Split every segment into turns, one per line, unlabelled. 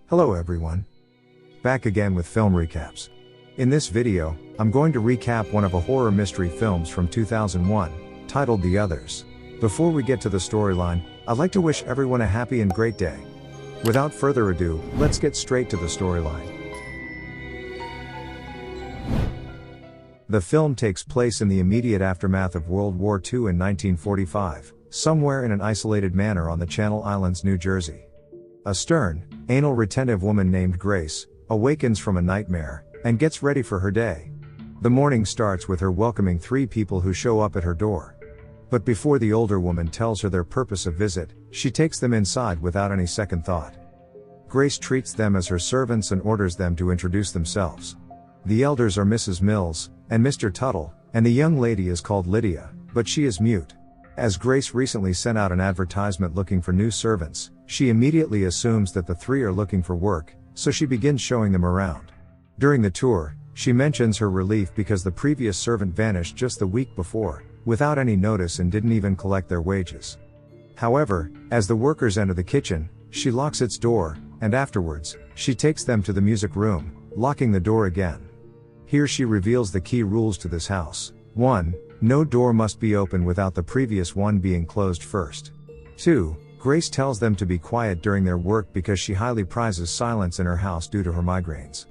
Hello everyone. Back again with film recaps. In this video, I'm going to recap one of a horror mystery films from 2001, titled The Others. Before we get to the storyline, I'd like to wish everyone a happy and great day. Without further ado, let's get straight to the storyline. The film takes place in the immediate aftermath of World War II in 1945, somewhere in an isolated manor on the Channel Islands, New Jersey. A stern, anal retentive woman named Grace awakens from a nightmare and gets ready for her day. The morning starts with her welcoming three people who show up at her door. But before the older woman tells her their purpose of visit, she takes them inside without any second thought. Grace treats them as her servants and orders them to introduce themselves. The elders are Mrs. Mills and Mr. Tuttle, and the young lady is called Lydia, but she is mute. As Grace recently sent out an advertisement looking for new servants, she immediately assumes that the three are looking for work, so she begins showing them around. During the tour, she mentions her relief because the previous servant vanished just the week before, without any notice, and didn't even collect their wages. However, as the workers enter the kitchen, she locks its door, and afterwards, she takes them to the music room, locking the door again. Here she reveals the key rules to this house. 1. No door must be open without the previous one being closed first. 2. Grace tells them to be quiet during their work because she highly prizes silence in her house due to her migraines.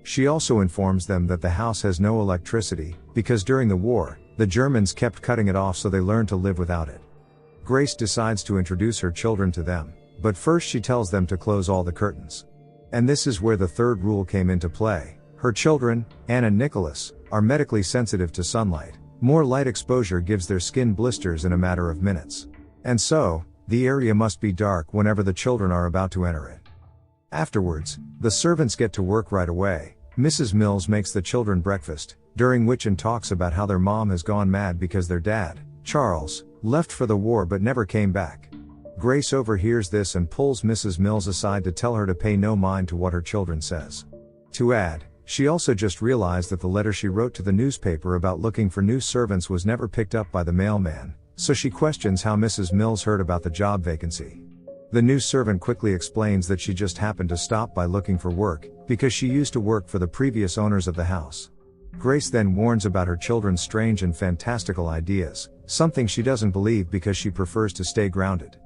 She also informs them that the house has no electricity, because during the war, the Germans kept cutting it off, so they learned to live without it. Grace decides to introduce her children to them, but first she tells them to close all the curtains. And this is where the third rule came into play. Her children, Anne and Nicholas, are medically sensitive to sunlight. More light exposure gives their skin blisters in a matter of minutes. And so, the area must be dark whenever the children are about to enter it. Afterwards, the servants get to work right away. Mrs. Mills makes the children breakfast, during which Anne talks about how their mom has gone mad because their dad, Charles, left for the war but never came back. Grace overhears this and pulls Mrs. Mills aside to tell her to pay no mind to what her children says. To add, she also just realized that the letter she wrote to the newspaper about looking for new servants was never picked up by the mailman, so she questions how Mrs. Mills heard about the job vacancy. The new servant quickly explains that she just happened to stop by looking for work, because she used to work for the previous owners of the house. Grace then warns about her children's strange and fantastical ideas, something she doesn't believe because she prefers to stay grounded.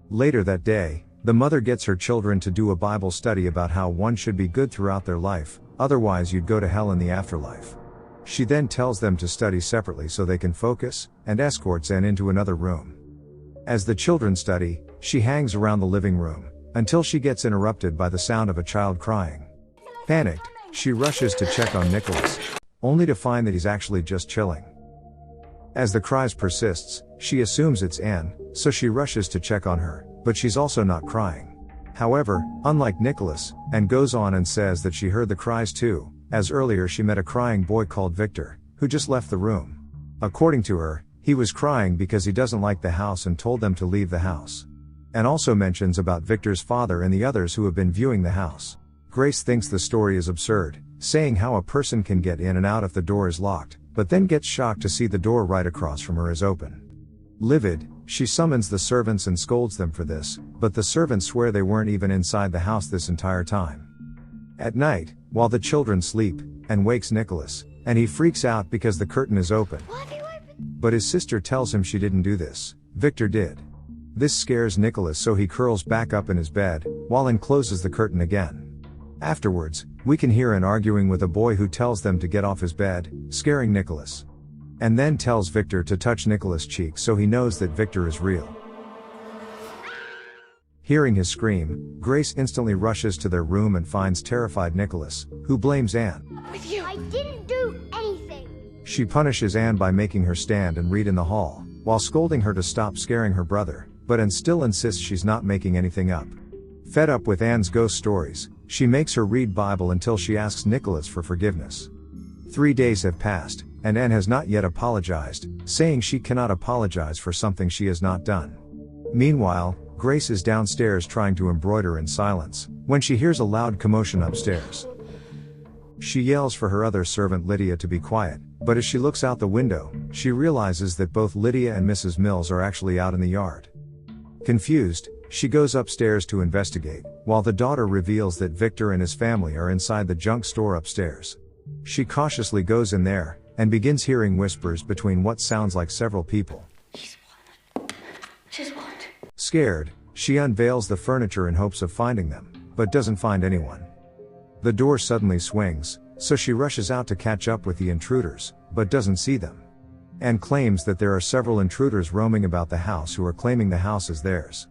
Later that day, the mother gets her children to do a Bible study about how one should be good throughout their life, otherwise you'd go to hell in the afterlife. She then tells them to study separately so they can focus, and escorts Anne into another room. As the children study, she hangs around the living room, until she gets interrupted by the sound of a child crying. Panicked, she rushes to check on Nicholas, only to find that he's actually just chilling. As the cries persists, she assumes it's Anne, so she rushes to check on her, but she's also not crying. However, unlike Nicholas, Anne goes on and says that she heard the cries too, as earlier she met a crying boy called Victor, who just left the room. According to her, he was crying because he doesn't like the house and told them to leave the house. Anne also mentions about Victor's father and the others who have been viewing the house. Grace thinks the story is absurd, saying how a person can get in and out if the door is locked, but then gets shocked to see the door right across from her is open. Livid, she summons the servants and scolds them for this, but the servants swear they weren't even inside the house this entire time. At night, while the children sleep, Anne wakes Nicholas, and he freaks out because the curtain is open. But his sister tells him she didn't do this, Victor did. This scares Nicholas, so he curls back up in his bed, while Anne closes the curtain again. Afterwards, we can hear Anne arguing with a boy who tells them to get off his bed, scaring Nicholas. And then tells Victor to touch Nicholas' cheek so he knows that Victor is real. Hearing his scream, Grace instantly rushes to their room and finds terrified Nicholas, who blames Anne.
With you. I didn't do anything.
She punishes Anne by making her stand and read in the hall, while scolding her to stop scaring her brother, but Anne still insists she's not making anything up. Fed up with Anne's ghost stories, she makes her read Bible until she asks Nicholas for forgiveness. 3 days have passed, and Anne has not yet apologized, saying she cannot apologize for something she has not done. Meanwhile, Grace is downstairs trying to embroider in silence, when she hears a loud commotion upstairs. She yells for her other servant Lydia to be quiet, but as she looks out the window, she realizes that both Lydia and Mrs. Mills are actually out in the yard. Confused, She goes upstairs to investigate, while the daughter reveals that Victor and his family are inside the junk store upstairs. She cautiously goes in there, and begins hearing whispers between what sounds like several people.
She's what?
Scared, she unveils the furniture in hopes of finding them, but doesn't find anyone. The door suddenly swings, so she rushes out to catch up with the intruders, but doesn't see them. And claims that there are several intruders roaming about the house who are claiming the house as theirs.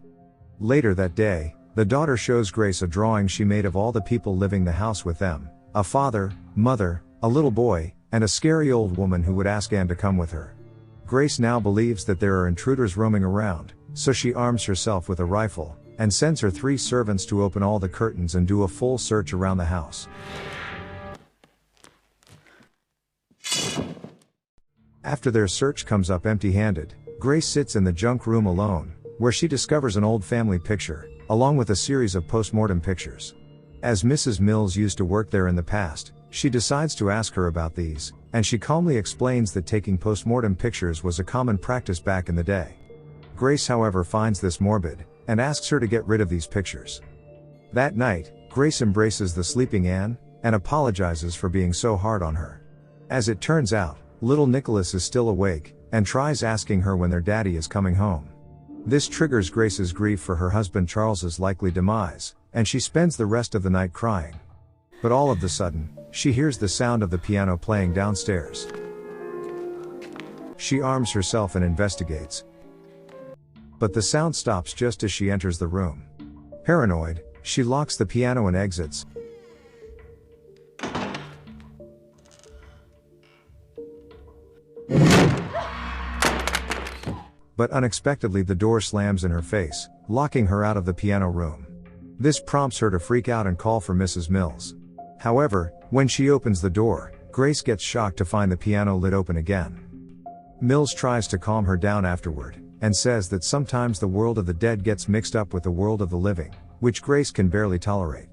Later that day, the daughter shows Grace a drawing she made of all the people living the house with them, a father, mother, a little boy, and a scary old woman who would ask Anne to come with her. Grace now believes that there are intruders roaming around, so she arms herself with a rifle, and sends her 3 servants to open all the curtains and do a full search around the house. After their search comes up empty-handed, Grace sits in the junk room alone, where she discovers an old family picture, along with a series of post-mortem pictures. As Mrs. Mills used to work there in the past, she decides to ask her about these, and she calmly explains that taking post-mortem pictures was a common practice back in the day. Grace, however, finds this morbid, and asks her to get rid of these pictures. That night, Grace embraces the sleeping Anne, and apologizes for being so hard on her. As it turns out, little Nicholas is still awake, and tries asking her when their daddy is coming home. This triggers Grace's grief for her husband Charles's likely demise, and she spends the rest of the night crying. But all of a sudden, she hears the sound of the piano playing downstairs. She arms herself and investigates. But the sound stops just as she enters the room. Paranoid, she locks the piano and exits. But unexpectedly the door slams in her face, locking her out of the piano room. This prompts her to freak out and call for Mrs. Mills. However, when she opens the door, Grace gets shocked to find the piano lid open again. Mills tries to calm her down afterward, and says that sometimes the world of the dead gets mixed up with the world of the living, which Grace can barely tolerate.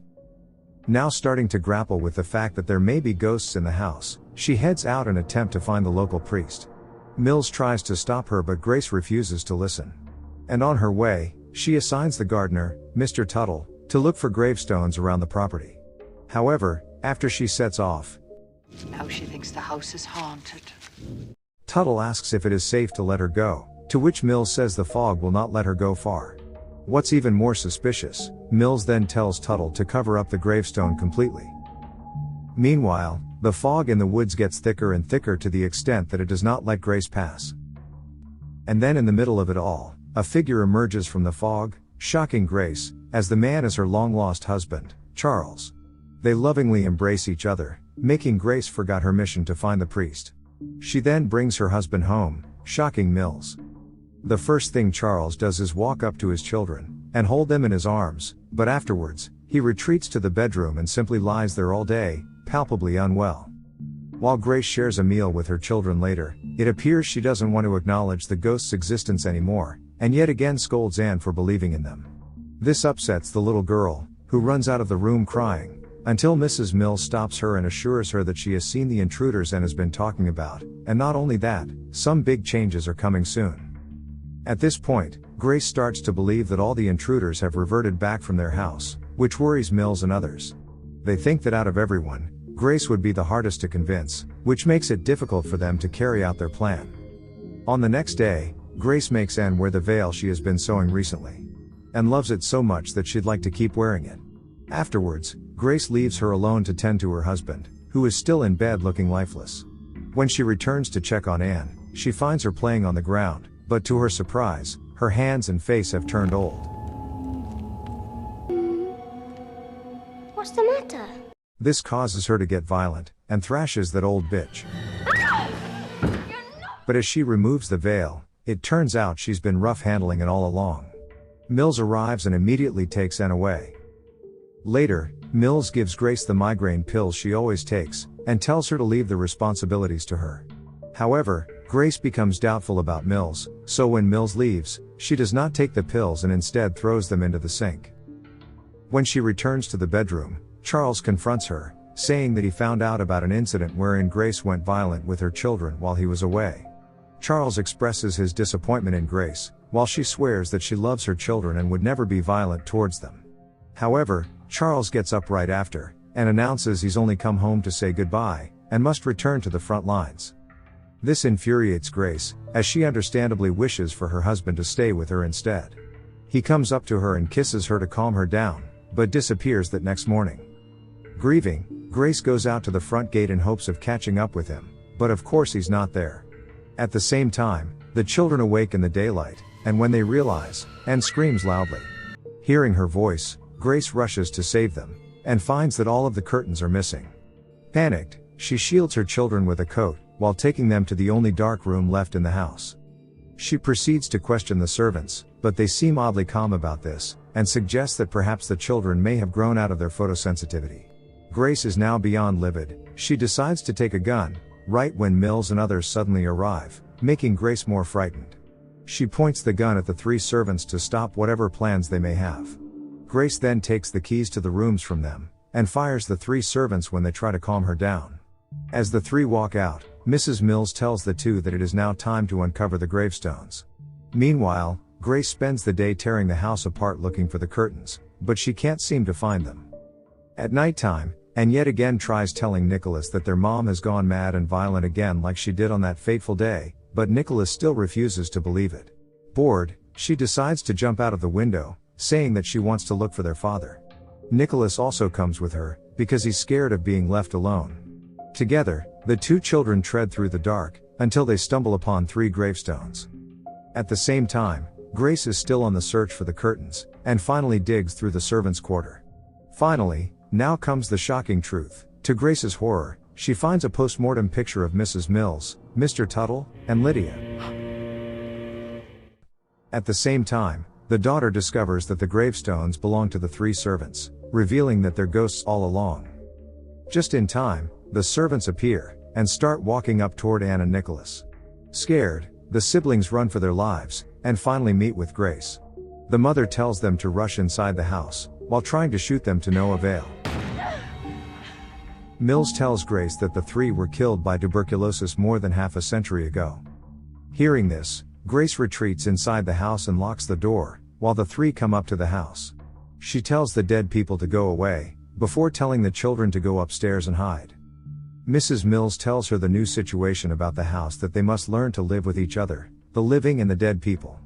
Now starting to grapple with the fact that there may be ghosts in the house, she heads out and attempt to find the local priest. Mills tries to stop her, but Grace refuses to listen. And on her way, she assigns the gardener, Mr. Tuttle, to look for gravestones around the property. However, after she sets off,
now she thinks the house is haunted.
Tuttle asks if it is safe to let her go, to which Mills says the fog will not let her go far. What's even more suspicious, Mills then tells Tuttle to cover up the gravestone completely. Meanwhile, the fog in the woods gets thicker and thicker to the extent that it does not let Grace pass. And then in the middle of it all, a figure emerges from the fog, shocking Grace, as the man is her long-lost husband, Charles. They lovingly embrace each other, making Grace forget her mission to find the priest. She then brings her husband home, shocking Mills. The first thing Charles does is walk up to his children, and hold them in his arms, but afterwards, he retreats to the bedroom and simply lies there all day, palpably unwell. While Grace shares a meal with her children later, it appears she doesn't want to acknowledge the ghost's existence anymore, and yet again scolds Anne for believing in them. This upsets the little girl, who runs out of the room crying, until Mrs. Mills stops her and assures her that she has seen the intruders and has been talking about, and not only that, some big changes are coming soon. At this point, Grace starts to believe that all the intruders have reverted back from their house, which worries Mills and others. They think that out of everyone, Grace would be the hardest to convince, which makes it difficult for them to carry out their plan. On the next day, Grace makes Anne wear the veil she has been sewing recently, and loves it so much that she'd like to keep wearing it. Afterwards, Grace leaves her alone to tend to her husband, who is still in bed looking lifeless. When she returns to check on Anne, she finds her playing on the ground, but to her surprise, her hands and face have turned old.
What's the matter?
This causes her to get violent, and thrashes that old bitch. But as she removes the veil, it turns out she's been rough handling it all along. Mills arrives and immediately takes Anne away. Later, Mills gives Grace the migraine pills she always takes, and tells her to leave the responsibilities to her. However, Grace becomes doubtful about Mills, so when Mills leaves, she does not take the pills and instead throws them into the sink. When she returns to the bedroom, Charles confronts her, saying that he found out about an incident wherein Grace went violent with her children while he was away. Charles expresses his disappointment in Grace, while she swears that she loves her children and would never be violent towards them. However, Charles gets up right after, and announces he's only come home to say goodbye, and must return to the front lines. This infuriates Grace, as she understandably wishes for her husband to stay with her instead. He comes up to her and kisses her to calm her down, but disappears that next morning. Grieving, Grace goes out to the front gate in hopes of catching up with him, but of course he's not there. At the same time, the children awake in the daylight, and when they realize, and screams loudly. Hearing her voice, Grace rushes to save them, and finds that all of the curtains are missing. Panicked, she shields her children with a coat, while taking them to the only dark room left in the house. She proceeds to question the servants, but they seem oddly calm about this, and suggest that perhaps the children may have grown out of their photosensitivity. Grace is now beyond livid. She decides to take a gun, right when Mills and others suddenly arrive, making Grace more frightened. She points the gun at the three servants to stop whatever plans they may have. Grace then takes the keys to the rooms from them, and fires the three servants when they try to calm her down. As the three walk out, Mrs. Mills tells the two that it is now time to uncover the gravestones. Meanwhile, Grace spends the day tearing the house apart looking for the curtains, but she can't seem to find them. At nighttime, Anne yet again tries telling Nicholas that their mom has gone mad and violent again like she did on that fateful day, but Nicholas still refuses to believe it. Bored, she decides to jump out of the window, saying that she wants to look for their father. Nicholas also comes with her, because he's scared of being left alone. Together, the two children tread through the dark, until they stumble upon three gravestones. At the same time, Grace is still on the search for the curtains, and finally digs through the servants' quarter. Finally, now comes the shocking truth. To Grace's horror, she finds a post-mortem picture of Mrs. Mills, Mr. Tuttle, and Lydia. At the same time, the daughter discovers that the gravestones belong to the three servants, revealing that they're ghosts all along. Just in time, the servants appear, and start walking up toward Anne and Nicholas. Scared, the siblings run for their lives, and finally meet with Grace. The mother tells them to rush inside the house, while trying to shoot them to no avail. Mills tells Grace that the three were killed by tuberculosis more than half a century ago. Hearing this, Grace retreats inside the house and locks the door, while the three come up to the house. She tells the dead people to go away, before telling the children to go upstairs and hide. Mrs. Mills tells her the new situation about the house, that they must learn to live with each other, the living and the dead people.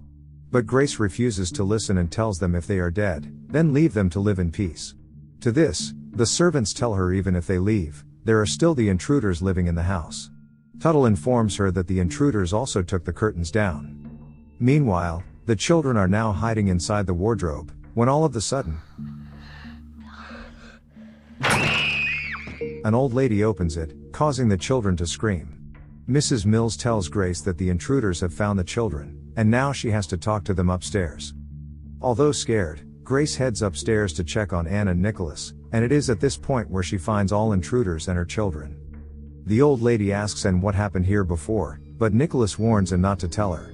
But Grace refuses to listen and tells them if they are dead, then leave them to live in peace. To this, the servants tell her even if they leave, there are still the intruders living in the house. Tuttle informs her that the intruders also took the curtains down. Meanwhile, the children are now hiding inside the wardrobe, when all of a sudden, an old lady opens it, causing the children to scream. Mrs. Mills tells Grace that the intruders have found the children, and now she has to talk to them upstairs. Although scared, Grace heads upstairs to check on Anne and Nicholas, and it is at this point where she finds all intruders and her children. The old lady asks Anne what happened here before, but Nicholas warns Anne not to tell her.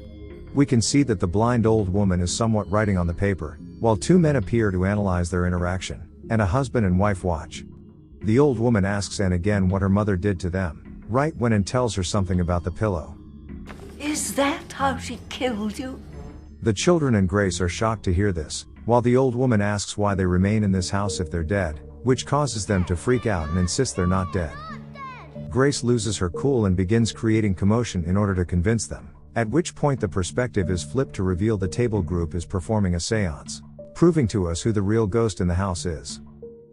We can see that the blind old woman is somewhat writing on the paper, while two men appear to analyze their interaction, and a husband and wife watch. The old woman asks Anne again what her mother did to them, right when Anne tells her something about the pillow.
Is that how she killed you?
The children and Grace are shocked to hear this, while the old woman asks why they remain in this house if they're dead, which causes them to freak out and insist they're not dead. Grace loses her cool and begins creating commotion in order to convince them, at which point the perspective is flipped to reveal the table group is performing a seance, proving to us who the real ghost in the house is.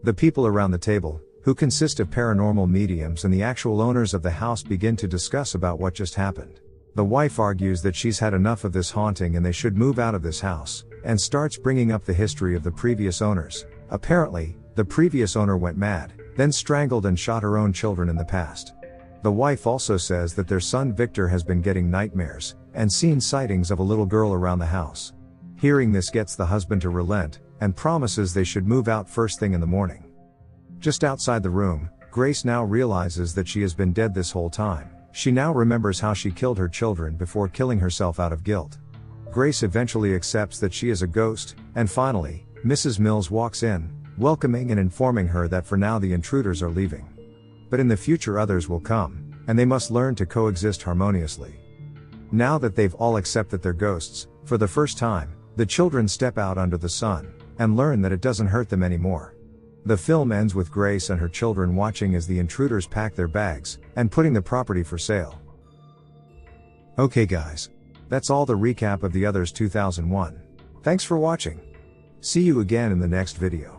The people around the table, who consist of paranormal mediums and the actual owners of the house, begin to discuss about what just happened. The wife argues that she's had enough of this haunting and they should move out of this house, and starts bringing up the history of the previous owners. Apparently, the previous owner went mad, then strangled and shot her own children in the past. The wife also says that their son Victor has been getting nightmares, and seen sightings of a little girl around the house. Hearing this gets the husband to relent, and promises they should move out first thing in the morning. Just outside the room, Grace now realizes that she has been dead this whole time. She now remembers how she killed her children before killing herself out of guilt. Grace eventually accepts that she is a ghost, and finally, Mrs. Mills walks in, welcoming and informing her that for now the intruders are leaving. But in the future others will come, and they must learn to coexist harmoniously. Now that they've all accepted their ghosts, for the first time, the children step out under the sun, and learn that it doesn't hurt them anymore. The film ends with Grace and her children watching as the intruders pack their bags, and putting the property for sale. Okay guys. That's all the recap of The Others 2001. Thanks for watching. See you again in the next video.